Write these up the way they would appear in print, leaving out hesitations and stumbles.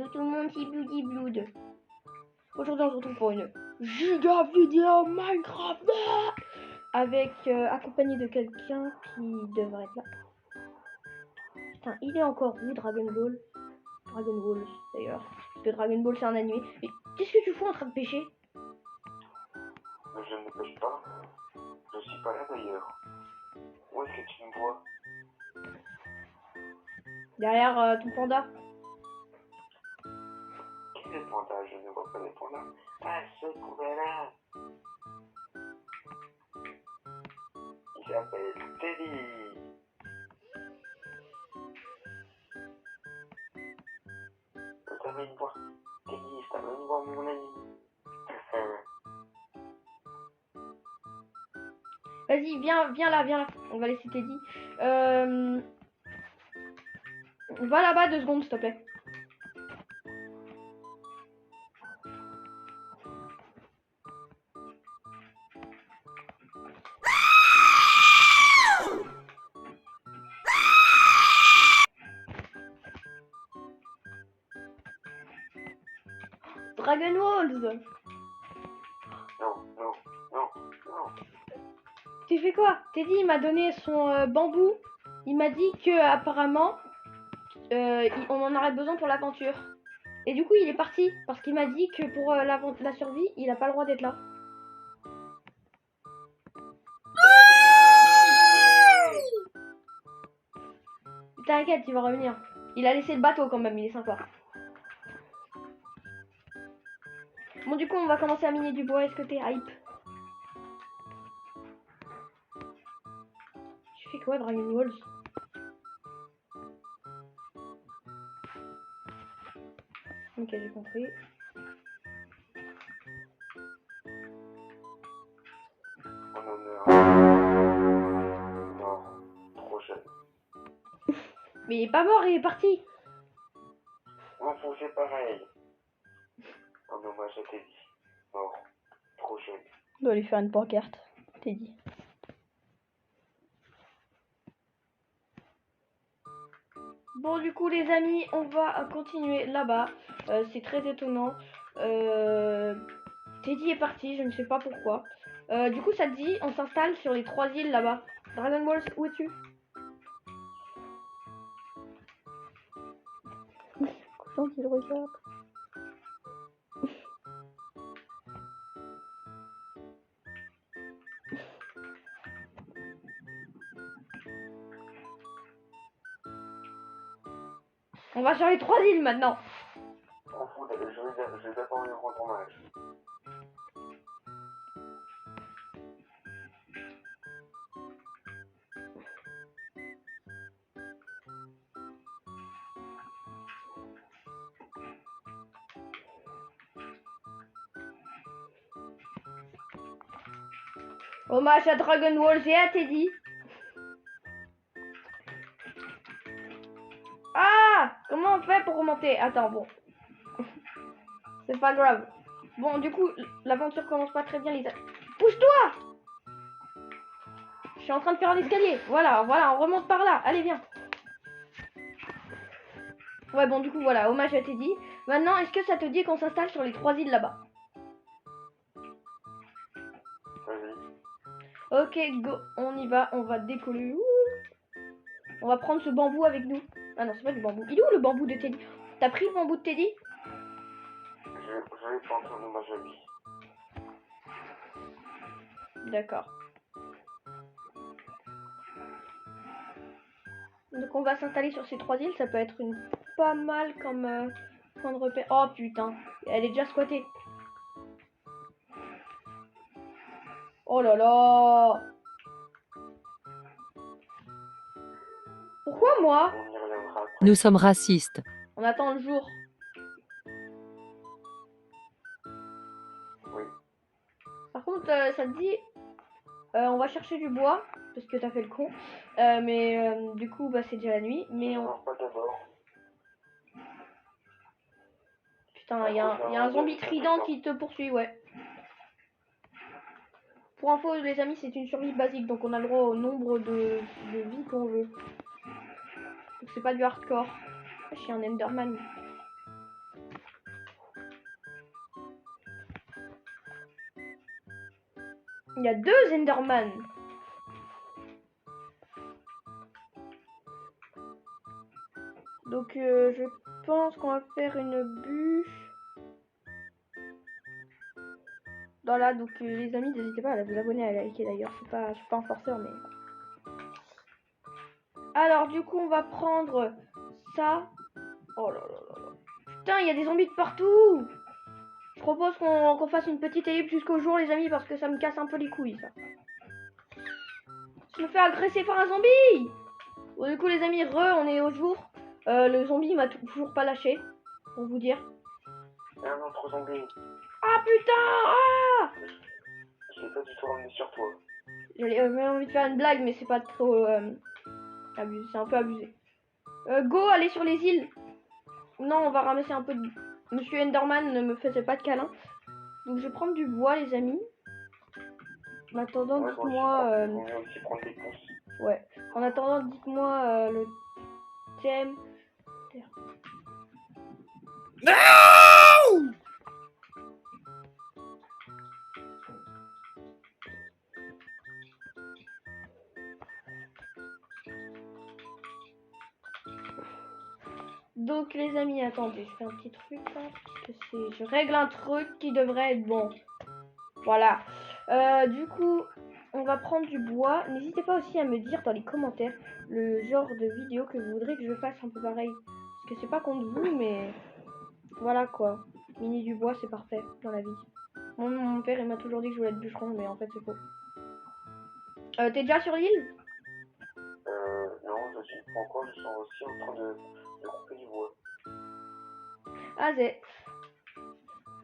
Yo tout le monde, c'est Bloody Blood. Aujourd'hui, on se retrouve pour une giga vidéo Minecraft avec accompagné de quelqu'un qui devrait être là. Putain, il est encore où Dragon Ball? Dragon Ball d'ailleurs. Parce que Dragon Ball c'est un animé. Mais qu'est-ce que tu fous en train de pêcher? Je ne pêche pas. Je suis pas là d'ailleurs. Où est-ce que tu me vois? Derrière ton panda. Quel est panda? Je ne vois pas les pandas. Ah, ce panda-là. Il s'appelle Teddy. Je t'amène voir. Teddy, je t'amène voir mon ami. Vas-y, viens là. On va laisser Teddy. Va là-bas 2 secondes, s'il te plaît. Dragon Balls. Non. Tu fais quoi? Teddy il m'a donné son bambou. Il m'a dit que apparemment on en aurait besoin pour l'aventure. Et du coup il est parti parce qu'il m'a dit que pour la survie il a pas le droit d'être là. T'inquiète, il va revenir. Il a laissé le bateau quand même, il est sympa. Bon du coup on va commencer à miner du bois. Est-ce que t'es hype? Tu fais quoi Dragon Balls? Ok, j'ai compris. On en est mort. Trop jeune. Mais il est pas mort, il est parti. Mon fou, c'est pareil. En hommage à Teddy. Mort. Trop jeune. On doit lui faire une pancarte, Teddy. Bon du coup les amis, on va continuer là-bas. C'est très étonnant. Teddy est parti, je ne sais pas pourquoi. Du coup ça te dit, on s'installe sur les 3 îles là-bas. Dragon Balls, où es-tu? Couchant qu'il regarde. On va sur les 3 îles maintenant. M'en fous, je vais d'abord lui rendre hommage. Hommage à Dragon Balls et à Teddy. Ah, comment on fait pour remonter? Attends, bon. C'est pas grave. Bon, du coup, l'aventure commence pas très bien, les amis. Pousse-toi! Je suis en train de faire un escalier. Voilà, on remonte par là. Allez, viens. Ouais, bon, du coup, voilà, hommage à Teddy. Maintenant, est-ce que ça te dit qu'on s'installe sur les 3 îles là-bas? Vas-y. Ok, go. On y va, on va décoller. Ouh. On va prendre ce bambou avec nous. Ah non, c'est pas du bambou. Il est où le bambou de Teddy? T'as pris le bambou de Teddy? Je vais prendre en hommage à lui. D'accord. Donc on va s'installer sur ces 3 îles, ça peut être une pas mal comme point de repère. Oh putain, elle est déjà squattée. Oh là là. Pourquoi moi? On y reviendra après. Nous sommes racistes. On attend le jour. Oui. Par contre, ça te dit, on va chercher du bois, parce que t'as fait le con. Du coup, bah c'est déjà la nuit. Mais on... Non, pas d'abord. Putain, il y a un zombie trident qui te poursuit, ouais. Pour info, les amis, c'est une survie basique, donc on a le droit au nombre de vies qu'on veut. Donc c'est pas du hardcore. Je suis un Enderman. Il y a 2 Enderman. Donc je pense qu'on va faire une bûche. Voilà, donc les amis, n'hésitez pas à vous abonner, à liker d'ailleurs. Je suis pas un forceur, mais... Alors, du coup, on va prendre ça. Oh là là là là. Putain, il y a des zombies de partout. Je propose qu'on fasse une petite ellipse jusqu'au jour, les amis, parce que ça me casse un peu les couilles, ça. Je me fais agresser par un zombie. Bon, du coup, les amis, on est au jour. Le zombie m'a toujours pas lâché, pour vous dire. Un autre zombie. Ah putain, ah. Je l'ai pas du tout ramené sur toi. J'avais envie de faire une blague, mais c'est pas trop abusé, c'est un peu abusé. Go, allez sur les îles. Non, on va ramasser un peu de... Monsieur Enderman ne me faisait pas de câlin. Donc je vais prendre du bois, les amis. En attendant, Ouais, dites-moi... Il vaut mieux aussi prendre des pousses. Ouais. En attendant, dites-moi le thème... No! Donc les amis, attendez, je fais un petit truc là, parce que je règle un truc qui devrait être bon. Voilà. Du coup, on va prendre du bois. N'hésitez pas aussi à me dire dans les commentaires le genre de vidéo que vous voudrez que je fasse un peu pareil. Parce que c'est pas contre vous, mais voilà quoi. Mini du bois, c'est parfait dans la vie. Mon père, il m'a toujours dit que je voulais être bûcheron, mais en fait, c'est faux. T'es déjà sur l'île? Non, je suis pas encore, je suis aussi en train de couper du bois. Ah, c'est...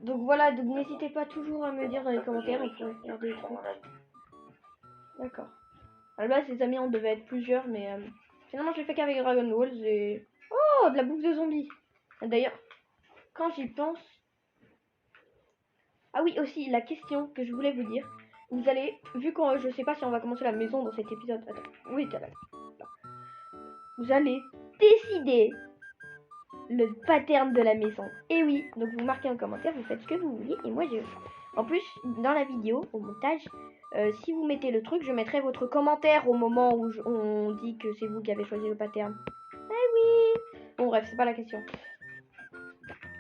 Donc voilà, donc n'hésitez pas toujours à me dire dans les commentaires, on pourrait faire des trucs. D'accord. À la base, les amis, on devait être plusieurs, mais finalement, je l'ai fait qu'avec Dragon Balls et... Oh, de la bouffe de zombies. D'ailleurs, quand j'y pense... Ah oui, aussi, la question que je voulais vous dire. Vous allez, vu que je sais pas si on va commencer la maison dans cet épisode... Attends, oui, t'as là. Vous allez décider le pattern de la maison. Et oui, donc vous marquez en commentaire, vous faites ce que vous voulez, et moi je... En plus, dans la vidéo, au montage... si vous mettez le truc, je mettrai votre commentaire au moment où on dit que c'est vous qui avez choisi le pattern. Eh oui. Bon bref, c'est pas la question.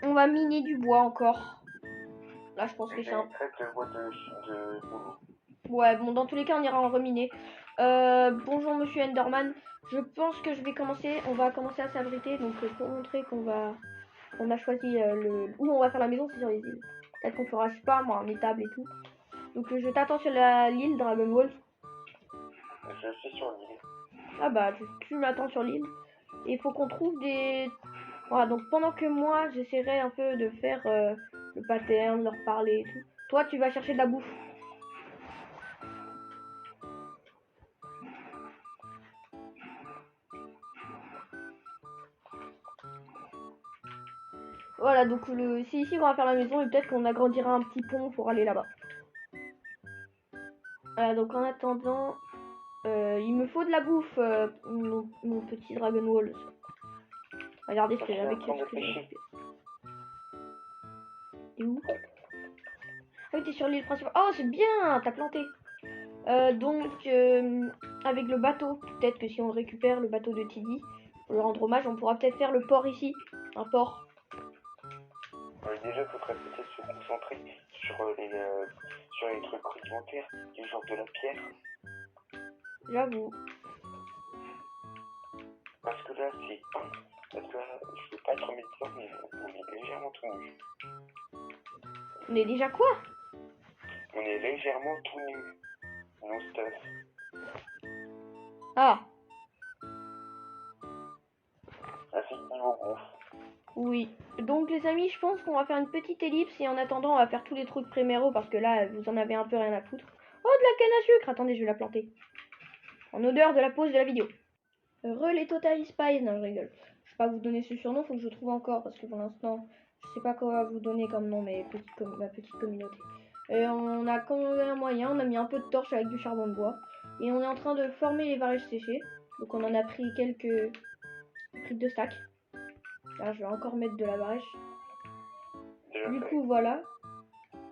On va miner du bois encore. Là, je pense que c'est un... le bois de boulot. Ouais, bon, dans tous les cas, on ira en reminer. Bonjour, monsieur Enderman. Je pense que je vais commencer... On va commencer à s'abriter. Donc, pour montrer qu'on a choisi où on va faire la maison, c'est sur les îles. Peut-être qu'on fera, je sais pas, moi, un étable et tout. Donc, je t'attends sur l'île Dragon Ball. Je suis sur l'île. Ah bah, tu m'attends sur l'île. Et il faut qu'on trouve des... Voilà, donc pendant que moi, j'essaierai un peu de faire le pattern, leur parler et tout. Toi, tu vas chercher de la bouffe. Voilà, donc c'est ici qu'on va faire la maison et peut-être qu'on agrandira un petit pont pour aller là-bas. Voilà, donc en attendant, il me faut de la bouffe, mon petit Dragon Walls. Regardez ce que avec ce que j'ai. T'es où? Ah oui, t'es sur l'île principale. Oh, c'est bien, t'as planté. Donc, avec le bateau, peut-être que si on récupère le bateau de Tidy, pour lui rendre hommage, on pourra peut-être faire le port ici. Un port. Déjà, il faudrait peut-être se concentrer sur les trucs rudimentaires, du genre de la pierre. J'avoue. Parce que là, je veux pas être médecin, mais on est légèrement tout nu. On est déjà quoi? On est légèrement tout nu. No stuff. Ah, Ah si, niveau gros. oui. Donc les amis, je pense qu'on va faire une petite ellipse et en attendant, on va faire tous les trucs priméro parce que là, vous en avez un peu rien à foutre. Oh, de la canne à sucre. Attendez, je vais la planter. En odeur de la pause de la vidéo. Relais Total Spice. Non, je rigole. Je vais pas vous donner ce surnom, faut que je trouve encore parce que pour l'instant, je sais pas quoi vous donner comme nom, mais ma petite communauté. On a commandé un moyen, on a mis un peu de torche avec du charbon de bois et on est en train de former les varèches séchées. Donc on en a pris quelques... pris 2 stacks. Là, je vais encore mettre de la varèche. Du coup, voilà.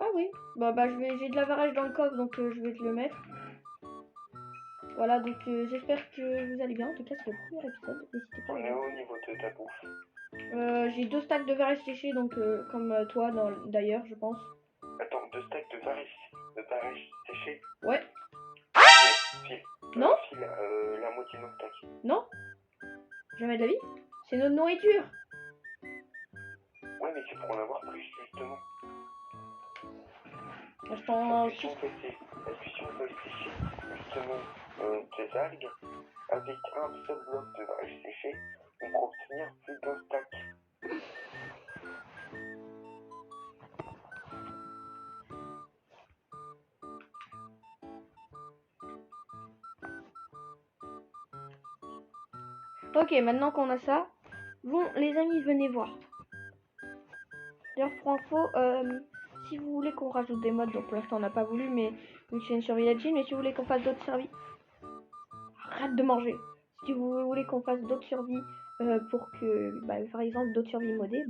Oh, Ah oui, j'ai de la varech dans le coffre, donc je vais te le mettre. Voilà, donc j'espère que vous allez bien. En tout cas, c'est le premier épisode. N'hésitez pas à On est regarder. au niveau de ta bouffe. J'ai 2 stacks de varech séché, donc comme toi d'ailleurs, je pense. Attends, 2 stacks de varech séché. Ouais. File. Non. File la moitié de notre stack. Non. Jamais de la vie. C'est notre nourriture. Ouais, mais c'est pour en avoir plus, justement. Je t'en... Est-ce que si on peut sécher, justement, des algues, avec un seul bloc de varech séché, on peut obtenir plus d'un stack. Ok, maintenant qu'on a ça, bon, les amis, venez voir. D'ailleurs, pour info, si vous voulez qu'on rajoute des mods, donc pour l'instant on n'a pas voulu, mais une chaîne sur Village, mais si vous voulez qu'on fasse d'autres survies, arrête de manger. Si vous voulez qu'on fasse d'autres survies, pour que, par exemple, d'autres survies modées,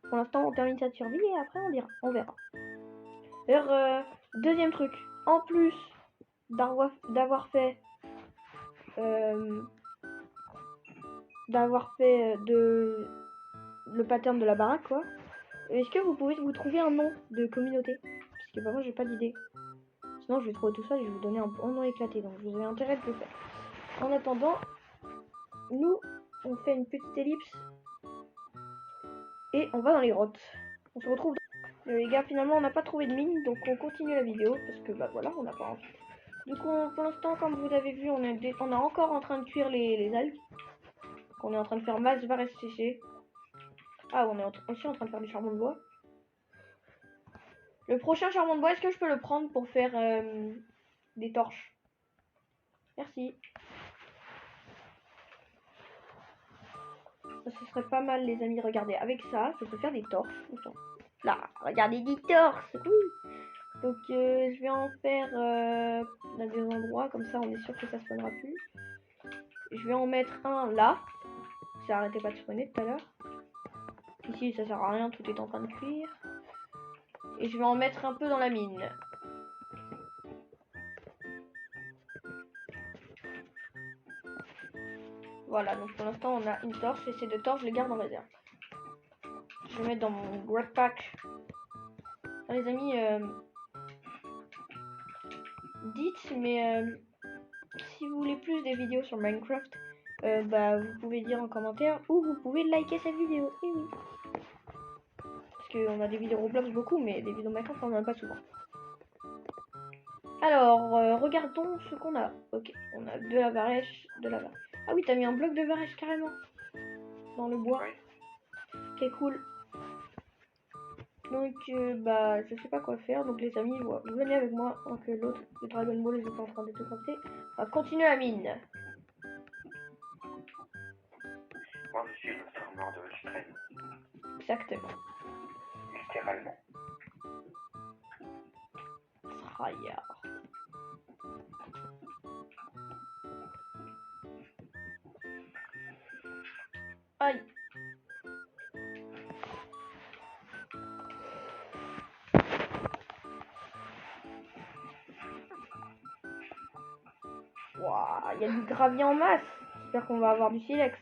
pour l'instant on termine cette survie et après on verra. D'ailleurs, deuxième truc, en plus d'avoir fait le pattern de la baraque, quoi. Est-ce que vous pouvez vous trouver un nom de communauté? Parce que moi j'ai pas d'idée. Sinon je vais trouver tout ça et je vais vous donner un nom éclaté. Donc vous avez intérêt de le faire. En attendant, nous on fait une petite ellipse et on va dans les grottes. On se retrouve dans... les gars, finalement on n'a pas trouvé de mine, donc on continue la vidéo parce que voilà, on n'a pas envie. Donc pour l'instant, comme vous avez vu, on est encore en train de cuire les algues. On est en train de faire masse varech séché. Ah, on est aussi en train de faire du charbon de bois. Le prochain charbon de bois, est-ce que je peux le prendre pour faire des torches? Merci. Ça serait pas mal, les amis. Regardez, avec ça, je peux faire des torches. Là, regardez, des torches. Oui. Donc, je vais en faire dans des endroits. Comme ça, on est sûr que ça spawnera plus. Je vais en mettre un là. Ça arrêtait pas de spawner tout à l'heure. Ici, ça sert à rien. Tout est en train de cuire. Et je vais en mettre un peu dans la mine. Voilà, donc pour l'instant on a une torche et ces 2 torches je les garde en réserve. Je vais mettre dans mon grab pack. Alors, les amis, dites, mais si vous voulez plus des vidéos sur Minecraft, vous pouvez dire en commentaire ou vous pouvez liker cette vidéo. Et oui. Parce qu'on a des vidéos Roblox beaucoup, mais des vidéos Minecraft on en a pas souvent. Alors, regardons ce qu'on a. Ok, on a de la varech, Ah oui, t'as mis un bloc de varech carrément dans le bois. Oui. Ok, cool. Donc, je sais pas quoi faire. Donc, les amis, venez avec moi. Donc, l'autre, le Dragon Ball, est en train de tout crafter. On va continuer la mine. Moi, je suis le farmer de l'extrême. Exactement. Littéralement. Tryhard. Aïe. Waouh, il y a du gravier en masse. J'espère qu'on va avoir du silex.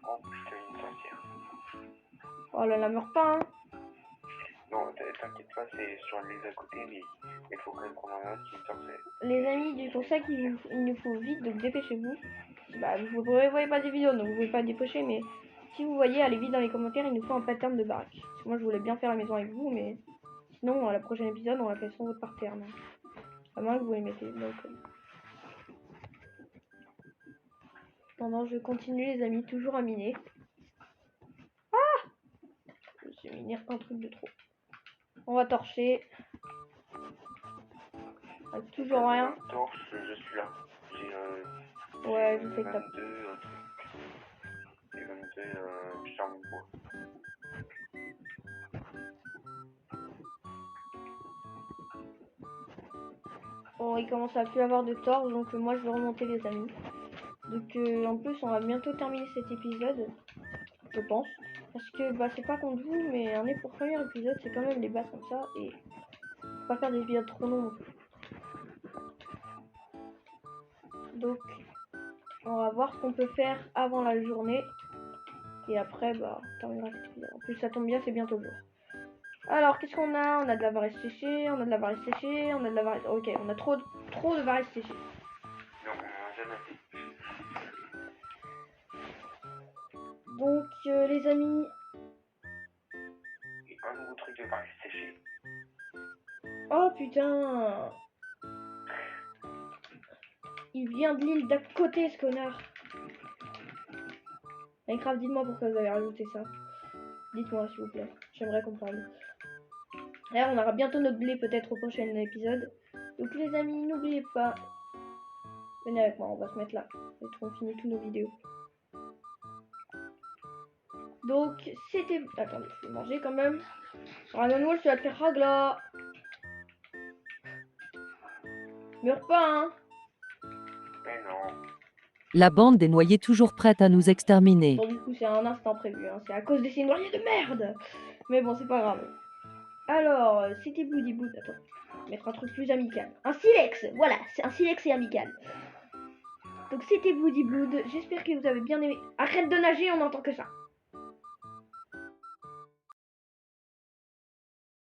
Oh putain, une sorcière. Oh là là, meurs pas, hein. Non, t'inquiète pas, c'est sur les à côté, mais il faut quand même qu'on en a qui sorcière. Les amis, c'est pour ça qu'il nous faut vite, donc dépêchez-vous. Vous ne voyez pas des vidéos, donc vous ne pouvez pas dépêcher, mais si vous voyez, allez vite dans les commentaires, il nous faut un pattern de baraque. Parce que moi, je voulais bien faire la maison avec vous, mais sinon, à la prochaine épisode, on la fait sans votre pattern. À moins que vous les mettez. Donc, pendant, je continue, les amis, toujours à miner. Ah! Je suis miner un truc de trop. On va torcher. Toujours rien. Torche, je suis là. J'ai Ouais, je sais que t'as... 22 trucs. Et 22 charbon de bois. Bon, il commence à plus avoir de torches, donc moi je vais remonter, les amis. Donc en plus on va bientôt terminer cet épisode. je pense. Parce que bah c'est pas contre vous, mais un pour premier épisode, c'est quand même les bases comme ça. Et faut pas faire des épisodes trop longs. Donc on va voir ce qu'on peut faire avant la journée. Et après, bah, on terminera cette épisode. En plus, ça tombe bien, c'est bientôt le jour. Alors, qu'est-ce qu'on a? On a de la varisse séchée, on a de la varisse séchée, on a de la varisse... Ok, on a trop de varisse séchée. Non, on en a jamais fait. Donc, les amis... Et un nouveau truc de varisse séchée. Oh, putain! Il vient de l'île d'à côté, ce connard. Minecraft, dites-moi pourquoi vous avez rajouté ça. Dites-moi, s'il vous plaît. J'aimerais comprendre. D'ailleurs, on aura bientôt notre blé, peut-être, au prochain épisode. Donc, les amis, n'oubliez pas... Venez avec moi, on va se mettre là. Et on finit toutes nos vidéos. Donc, c'était... Attendez, je vais manger quand même. Dragon tu vas te faire ragla. Meurs pas, hein. Mais non. La bande des noyés toujours prête à nous exterminer. Bon, du coup, c'est un instant prévu, hein. C'est à cause de ces noyés de merde. Mais bon, c'est pas grave. Alors, c'était Bloody Blood. Attends, mettre un truc plus amical. Un silex, voilà, c'est un silex et amical. Donc, c'était Bloody Blood. J'espère que vous avez bien aimé. Arrête de nager, on n'entend que ça.